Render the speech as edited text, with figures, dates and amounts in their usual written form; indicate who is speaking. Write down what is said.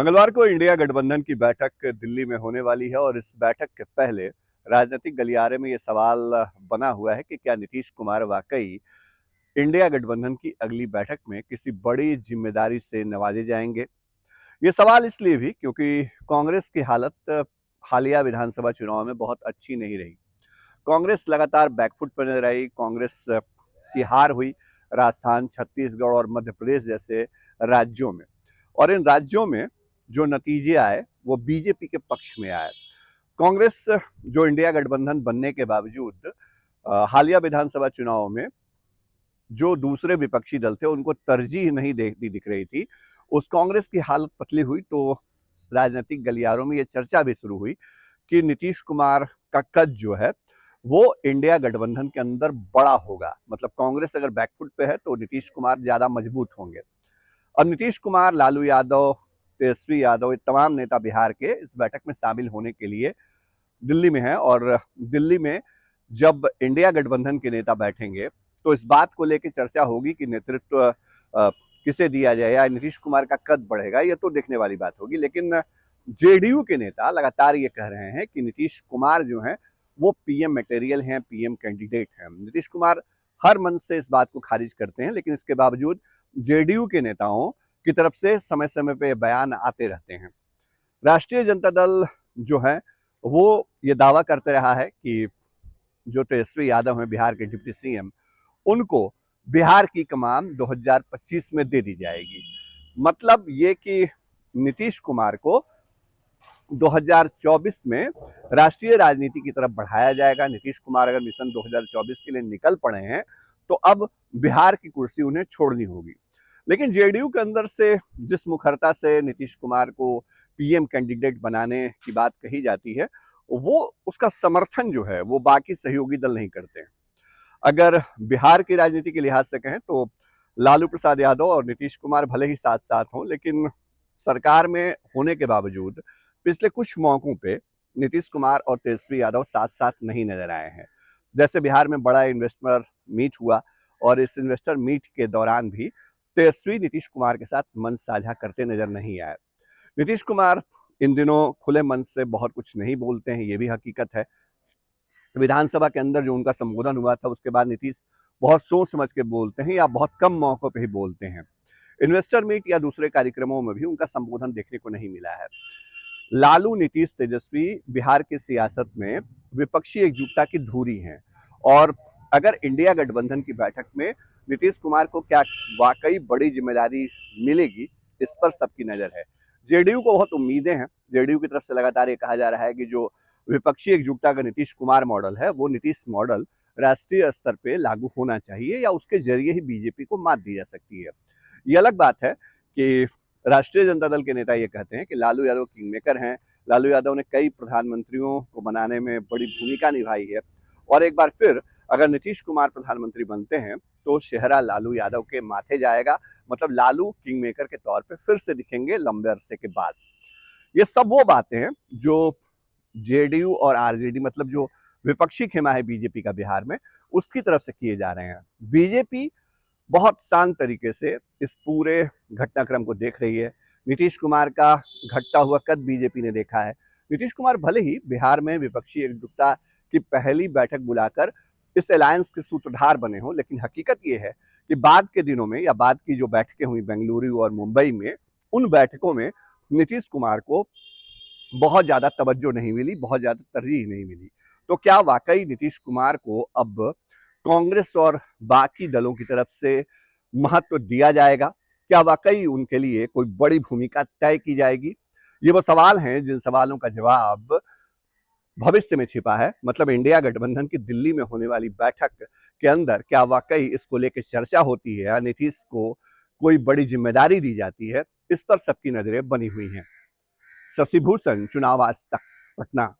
Speaker 1: मंगलवार को इंडिया गठबंधन की बैठक दिल्ली में होने वाली है और इस बैठक के पहले राजनीतिक गलियारे में ये सवाल बना हुआ है कि क्या नीतीश कुमार वाकई इंडिया गठबंधन की अगली बैठक में किसी बड़ी जिम्मेदारी से नवाजे जाएंगे। ये सवाल इसलिए भी क्योंकि कांग्रेस की हालत हालिया विधानसभा चुनाव में बहुत अच्छी नहीं रही। कांग्रेस लगातार बैकफुट पर नजर आई। कांग्रेस की हार हुई राजस्थान, छत्तीसगढ़ और मध्य प्रदेश जैसे राज्यों में, और इन राज्यों में जो नतीजे आए वो बीजेपी के पक्ष में आए। कांग्रेस जो इंडिया गठबंधन बनने के बावजूद हालिया विधानसभा चुनाव में जो दूसरे विपक्षी दल थे उनको तरजीह नहीं देखती दिख रही थी, उस कांग्रेस की हालत पतली हुई। तो राजनीतिक गलियारों में ये चर्चा भी शुरू हुई कि नीतीश कुमार का कद जो है वो इंडिया गठबंधन के अंदर बड़ा होगा। मतलब कांग्रेस अगर बैकफुट पे है तो नीतीश कुमार ज्यादा मजबूत होंगे। अब नीतीश कुमार, लालू यादव, तेजस्वी यादव, ये तमाम नेता बिहार के इस बैठक में शामिल होने के लिए दिल्ली में हैं। और दिल्ली में जब इंडिया गठबंधन के नेता बैठेंगे तो इस बात को लेकर चर्चा होगी कि नेतृत्व किसे दिया जाए या नीतीश कुमार का कद बढ़ेगा। ये तो देखने वाली बात होगी। लेकिन जेडीयू के नेता लगातार ये कह रहे हैं कि नीतीश कुमार जो हैं वो पीएम मटेरियल हैं, पीएम कैंडिडेट हैं। नीतीश कुमार हर मन से इस बात को खारिज करते हैं, लेकिन इसके बावजूद जेडीयू के नेताओं की तरफ से समय समय पे बयान आते रहते हैं। राष्ट्रीय जनता दल जो है वो ये दावा करते रहा है कि जो तेजस्वी यादव हैं बिहार के डिप्टी सीएम, उनको बिहार की कमान 2025 में दे दी जाएगी। मतलब ये कि नीतीश कुमार को 2024 में राष्ट्रीय राजनीति की तरफ बढ़ाया जाएगा। नीतीश कुमार अगर मिशन 2024 के लिए निकल पड़े हैं तो अब बिहार की कुर्सी उन्हें छोड़नी होगी। लेकिन जेडीयू के अंदर से जिस मुखरता से नीतीश कुमार को पीएम कैंडिडेट बनाने की बात कही जाती है, वो उसका समर्थन जो है वो बाकी सहयोगी दल नहीं करते हैं। अगर बिहार की राजनीति के लिहाज से कहें तो लालू प्रसाद यादव और नीतीश कुमार भले ही साथ साथ हों, लेकिन सरकार में होने के बावजूद पिछले कुछ मौकों पे नीतीश कुमार और तेजस्वी यादव साथ साथ नहीं नजर आए हैं। जैसे बिहार में बड़ा इन्वेस्टर मीट हुआ और इस इन्वेस्टर मीट के दौरान भी तेजस्वी नीतीश कुमार के साथ मन साझा करते नजर नहीं आए। नीतीश कुमार इन दिनों खुले मन से बहुत कुछ नहीं बोलते हैं, ये भी हकीकत है। विधानसभा के अंदर जो उनका संबोधन हुआ था उसके बाद नीतीश बहुत सोच समझ के बोलते हैं या बहुत कम मौकों पे ही बोलते हैं। इन्वेस्टर मीट या दूसरे कार्यक्रमों में भी उनका संबोधन देखने को नहीं मिला है। लालू, नीतीश, तेजस्वी बिहार की सियासत में विपक्षी एकजुटता की धुरी हैं। और अगर इंडिया गठबंधन की बैठक में नीतीश कुमार को क्या वाकई बड़ी जिम्मेदारी मिलेगी, इस पर सबकी नजर है। जेडीयू को बहुत उम्मीदें हैं। जेडीयू की तरफ से लगातार ये कहा जा रहा है कि जो विपक्षी एकजुटता का नीतीश कुमार मॉडल है वो नीतीश मॉडल राष्ट्रीय स्तर पे लागू होना चाहिए या उसके जरिए ही बीजेपी को मात दी जा सकती है। ये अलग बात है कि राष्ट्रीय जनता दल के नेता ये कहते हैं कि लालू यादव किंगमेकर हैं। लालू यादव ने कई प्रधानमंत्रियों को बनाने में बड़ी भूमिका निभाई है और एक बार फिर अगर नीतीश कुमार प्रधानमंत्री बनते हैं तो सेहरा लालू यादव के माथे जाएगा। मतलब लालू किंगमेकर के तौर पे फिर से दिखेंगे लंबे अरसे के बाद। ये सब वो बातें हैं जो जेडीयू और आरजेडी, मतलब जो विपक्षी खेमा है बीजेपी का बिहार में, उसकी तरफ से किए जा रहे हैं। बीजेपी बहुत शांत तरीके से इस पूरे घटनाक्रम को देख रही है। नीतीश कुमार का घटता हुआ कद बीजेपी ने देखा है। नीतीश कुमार भले ही बिहार में विपक्षी एकजुटता की पहली बैठक बुलाकर इस अलायंस के सूत्रधार बने हों, लेकिन हकीकत ये है कि बाद के दिनों में या बाद की जो बैठकें हुई बेंगलुरु और मुंबई में, उन बैठकों में नीतीश कुमार को बहुत ज्यादा तवज्जो नहीं मिली, बहुत ज्यादा तरजीह नहीं मिली। तो क्या वाकई नीतीश कुमार को अब कांग्रेस और बाकी दलों की तरफ से महत्व दिया जाएगा? क्या वाकई उनके लिए कोई बड़ी भूमिका तय की जाएगी? ये वो सवाल हैं जिन सवालों का जवाब भविष्य में छिपा है। मतलब इंडिया गठबंधन की दिल्ली में होने वाली बैठक के अंदर क्या वाकई इसको लेकर चर्चा होती है या नीतीश को कोई बड़ी जिम्मेदारी दी जाती है, इस पर सबकी नजरें बनी हुई हैं। शशि भूषण, चुनाव आज तक, पटना।